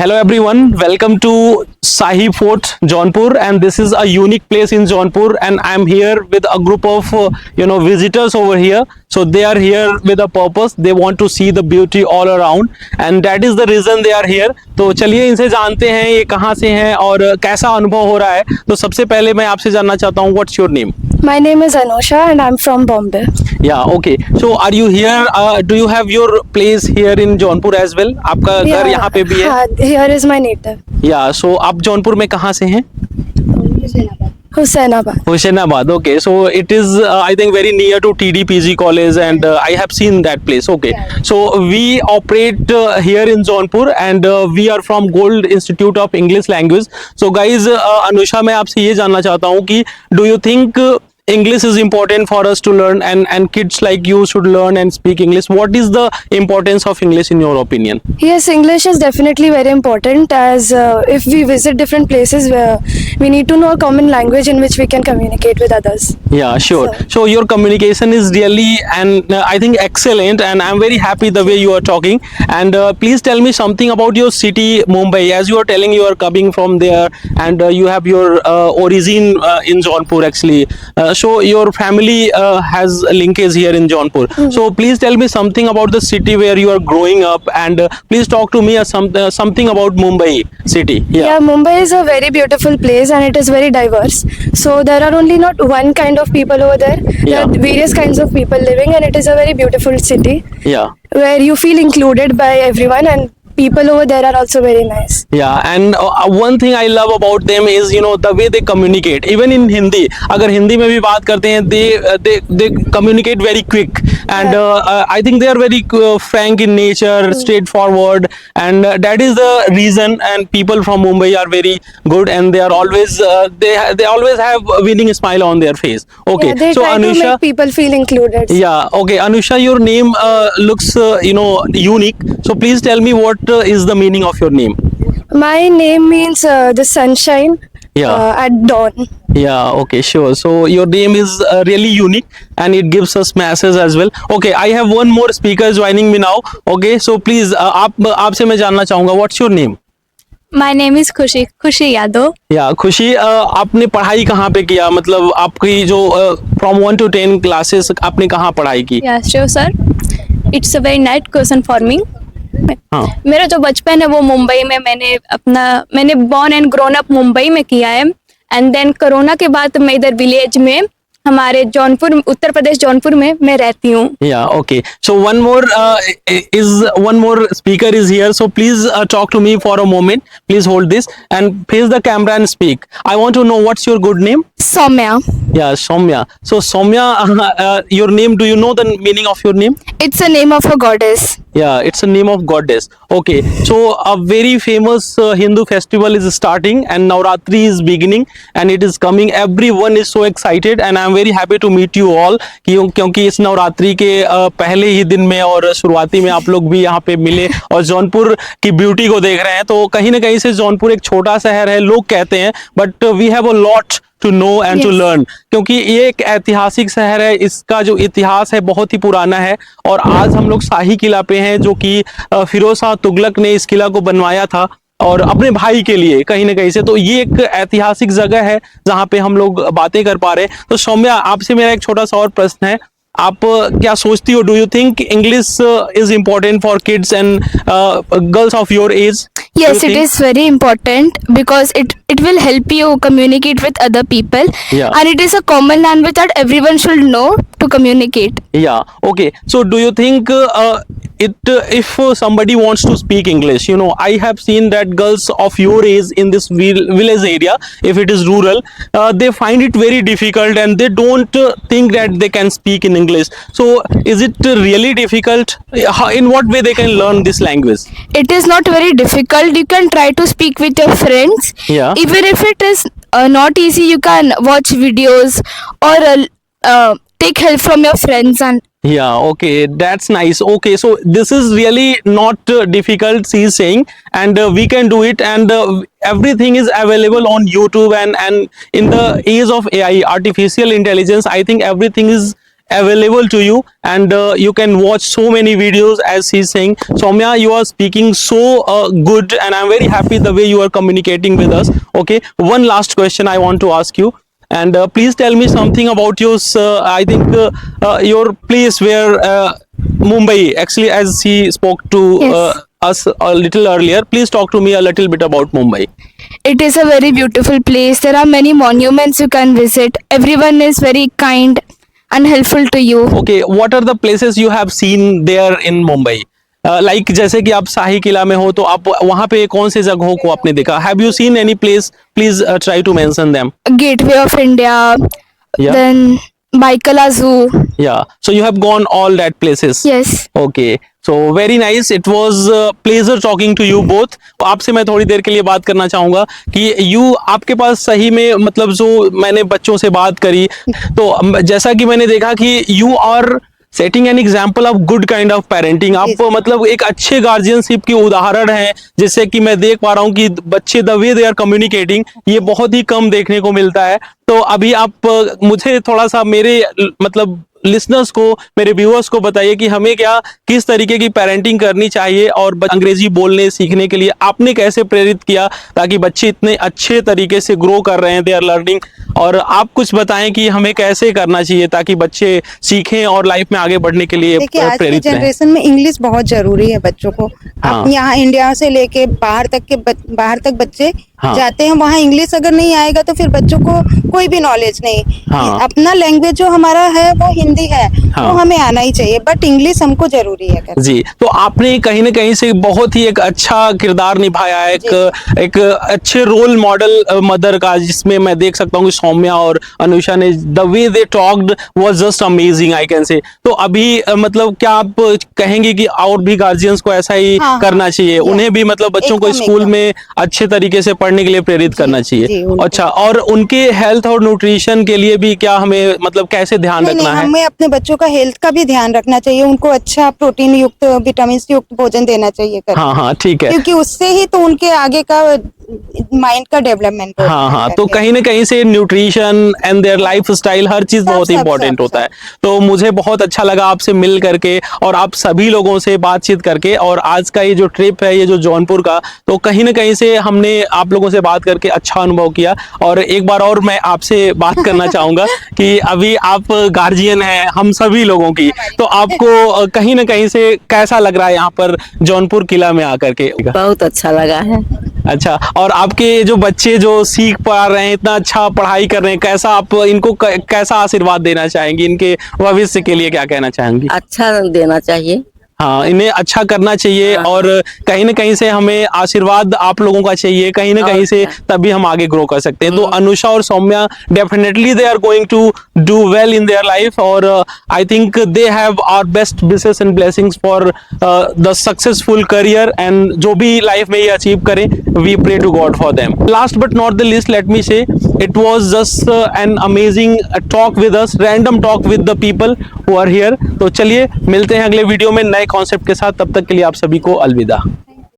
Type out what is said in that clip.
Hello everyone, welcome to Sahi Fort, Jaunpur, and this is a unique place in Jaunpur, and I'm here with a group of visitors over here. So they are here with a purpose. They want to see the beauty all around, and that is the reason they are here. तो चलिए इनसे जानते हैं ये कहाँ से हैं और कैसा अनुभव हो रहा है. तो सबसे पहले मैं आपसे जानना चाहता हूँ, what's your name? My name is Anusha and I'm from Bombay. Yeah, okay. So are you here? Do you have your place here in Jaunpur as well? आपका घर यहाँ पे भी है? हाँ, here is my native. Yeah. So आप जौनपुर में कहाँ से हैं? Husainabad. Hoshiarabad. Okay, so it is I think very near to TDPG college, and I have seen that place. Okay, so we operate here in Jaunpur, and we are from Gold Institute of English Language. So guys, Anusha, मैं आपसे ये जानना चाहता हूँ कि do you think English is important for us to learn, and kids like you should learn and speak English? What is the importance of English in your opinion? Yes, English is definitely very important as if we visit different places where we need to know a common language in which we can communicate with others. Yeah, sure. So your communication is really and I think excellent, and I'm very happy the way you are talking. And please tell me something about your city, Mumbai. As you are telling, you are coming from there, and you have your origin in Jaunpur actually. So your family has linkage here in Jaunpur. So please tell me something about the city where you are growing up, and please talk to me something about Mumbai city. Yeah, Mumbai is a very beautiful place and it is very diverse. So there are only not one kind of people over there. There are various kinds of people living, and it is a very beautiful city. Yeah. Where you feel included by everyone, and people over there are also very nice. Yeah, and one thing I love about them is the way they communicate. Even in Hindi, अगर हिंदी में भी बात करते हैं, they communicate very quick, and I think they are very frank in nature, straightforward, and that is the reason. And people from Mumbai are very good, and they are always they always have a winning smile on their face. Okay, Yeah, they so try to Anusha. make people feel included. Yeah, okay, Anusha, your name looks unique. So please tell me what is the meaning of your name? My name means the sunshine at dawn. Yeah, okay, sure. So your name is really unique, and it gives us messages as well. Okay, I have one more speaker joining me now. Okay, so please आपसे मैं जानना चाहूँगा, what's your name? My name is खुशी Yadav. Yeah, खुशी, आपने पढ़ाई कहाँ पे किया? मतलब आपकी जो from 1 to 10 classes आपने कहाँ पढ़ाई की? Yeah, sure sir. It's a very nice question for me. हाँ. मेरा जो बचपन है वो मुंबई में मैंने born and grown up Mumbai में किया है, एंड देन कोरोना के बाद मैं इधर विलेज में हमारे जौनपुर, उत्तर प्रदेश जौनपुर में मैं रहती हूँ. Yeah, okay. So one more speaker is here. So please talk to me for a moment. Please hold this and face the camera and speak. I want to know what's your good name? Soumya. Yeah, Soumya. So Soumya, your name, do you know the meaning of your name? It's a name of a goddess. Yeah, it's a name of goddess. Okay, so a very famous Hindu festival is starting, and Navratri is beginning, and it is coming. Everyone is so excited, and I'm very happy to meet you all. क्योंकि इस नवरात्रि के पहले ही दिन में और शुरुआती में आप लोग भी यहाँ पे मिले और जौनपुर की ब्यूटी को देख रहे हैं. तो कहीं ना कहीं से जौनपुर एक छोटा शहर है, लोग कहते हैं, but we have a lot to know and to learn, क्योंकि ये एक ऐतिहासिक शहर है. इसका जो इतिहास है बहुत ही पुराना है, और आज हम लोग शाही किला पे हैं, जो कि फिरोज शाह तुगलक ने इस किला को बनवाया था और अपने भाई के लिए कहीं ना कहीं से. तो ये एक ऐतिहासिक जगह है जहाँ पे हम लोग बातें कर पा रहे हैं. तो सौम्या, आपसे मेरा एक छोटा सा और प्रश्न है, आप क्या सोचती हो? Do you think English is important for kids and girls of your age? Yes, it is very important because it will help you communicate with other people. Yeah. And it is a common language that everyone should know to communicate. Yeah, okay. So do you think if somebody wants to speak English, I have seen that girls of your age in this village area, if it is rural, they find it very difficult, and they don't think that they can speak in English. So is it really difficult? In what way they can learn this language? It is not very difficult. You can try to speak with your friends. Yeah. Even if it is not easy, you can watch videos or take help from your friends. And Yeah, okay, that's nice. Okay, so this is really not difficult, she is saying, and we can do it, and everything is available on YouTube, and in the age of AI, artificial intelligence, I think everything is available to you, and you can watch so many videos as he's saying. Soumya, you are speaking so good, and I'm very happy the way you are communicating with us. Okay, one last question I want to ask you, and please tell me something about your I think your place where Mumbai, actually, as he spoke to Yes. us a little earlier. Please talk to me a little bit about Mumbai. It is a very beautiful place. There are many monuments you can visit. Everyone is very kind and helpful to you. Okay, what are the places you have seen there in Mumbai? Like जैसे कि आप शाही किला में हो तो आप वहाँ पे कौन से जगहों को आपने देखा? Have you seen any place? Please try to mention them. Gateway of India, Yeah. then Baikala Zoo. Yeah. So you have gone all that places. Yes. Okay. So very nice. It was pleasure talking to you both. आपसे मैं थोड़ी देर के लिए बात करना चाहूंगा कि आपके पास सही में मतलब जो मैंने बच्चों से बात करी तो जैसा कि मैंने देखा कि you are setting an example of good kind of parenting. आप मतलब एक अच्छे गार्जियनशिप की उदाहरण है, जिससे कि मैं देख पा रहा हूँ कि बच्चे the way they are communicating ये बहुत ही कम देखने को मिलता है. तो अभी आप मुझे थोड़ा सा मेरे मतलब लिसनर्स को, मेरे व्यूअर्स को बताइए कि हमें क्या किस तरीके की पेरेंटिंग करनी चाहिए और अंग्रेजी बोलने सीखने के लिए आपने कैसे प्रेरित किया ताकि बच्चे इतने अच्छे तरीके से ग्रो कर रहे हैं, दे आर लर्निंग. और आप कुछ बताएं कि हमें कैसे करना चाहिए ताकि बच्चे सीखें और लाइफ में आगे बढ़ने के लिए देखिए आज की प्रेरित रहें. जनरेशन में इंग्लिश बहुत जरूरी है बच्चों को. हाँ. आप यहाँ इंडिया से लेके बाहर तक बच्चे हाँ. जाते हैं. वहाँ इंग्लिश अगर नहीं आएगा तो फिर बच्चों को कोई भी नॉलेज नहीं. हाँ. अपना लैंग्वेज जो हमारा है वो हिंदी है. हाँ. वो हमें आना ही चाहिए, बट इंग्लिश हमको जरूरी है. जी, तो आपने कहीं ना कहीं से बहुत ही एक अच्छा किरदार निभाया है, एक अच्छे रोल मॉडल मदर का, जिसमें मैं देख सकता हूँ कि सौम्या और अनुषा ने the way they talked was just amazing I can say. तो अभी मतलब क्या आप कहेंगे कि और भी गार्जियंस को ऐसा ही हाँ, करना चाहिए, उन्हें भी मतलब बच्चों को एकदम, स्कूल एकदम. में अच्छे तरीके से पढ़ने के लिए प्रेरित करना जी, चाहिए. उनको. अच्छा, और उनके हेल्थ और न्यूट्रिशन के लिए भी क्या हमें मतलब कैसे ध्यान नहीं, रखना है? हमें अपने बच्चों का हेल्थ का भी ध्यान रखना चाहिए. उनको अच्छा प्रोटीन युक्त, विटामिन युक्त भोजन देना चाहिए. हाँ हाँ ठीक है. क्योंकि उससे ही तो उनके आगे का माइंड का डेवलपमेंट होता हाँ है. हाँ, तो कहीं ना कहीं से nutrition and their lifestyle हर चीज बहुत सब, इंपॉर्टेंट सब, होता है. तो मुझे बहुत अच्छा लगा आपसे मिल करके और आप सभी लोगों से बातचीत करके. और आज का ये जो ट्रिप है, ये जो जौनपुर का, तो कहीं ना कहीं से हमने आप लोगों से बात करके अच्छा अनुभव किया. और एक बार और मैं आपसे बात करना चाहूंगा कि अभी आप गार्जियन हैं हम सभी लोगों की, तो आपको कहीं ना कहीं से कैसा लग रहा है यहाँ पर जौनपुर किला में आकर के? बहुत अच्छा लगा है. अच्छा, और आपके जो बच्चे जो सीख पा रहे हैं, इतना अच्छा पढ़ाई कर रहे हैं, कैसा आप इनको कैसा आशीर्वाद देना चाहेंगी? इनके भविष्य के लिए क्या कहना चाहेंगी? अच्छा देना चाहिए. हाँ, इन्हें अच्छा करना चाहिए. हाँ. और कहीं ना कहीं से हमें आशीर्वाद आप लोगों का चाहिए कहीं ना कहीं से, तभी हम आगे ग्रो कर सकते हैं. तो अनुषा और Saumya definitely they are going to do well in their life, और I think they have our best wishes and blessings for the successful career. And जो भी लाइफ में ये अचीव करें, we pray to God for them. Last but not the least, let me say it was just an amazing talk with us, random talk with the people who are here. तो चलिए मिलते हैं अगले video में नए concept के साथ. तब तक के लिए आप सभी को अलविदा.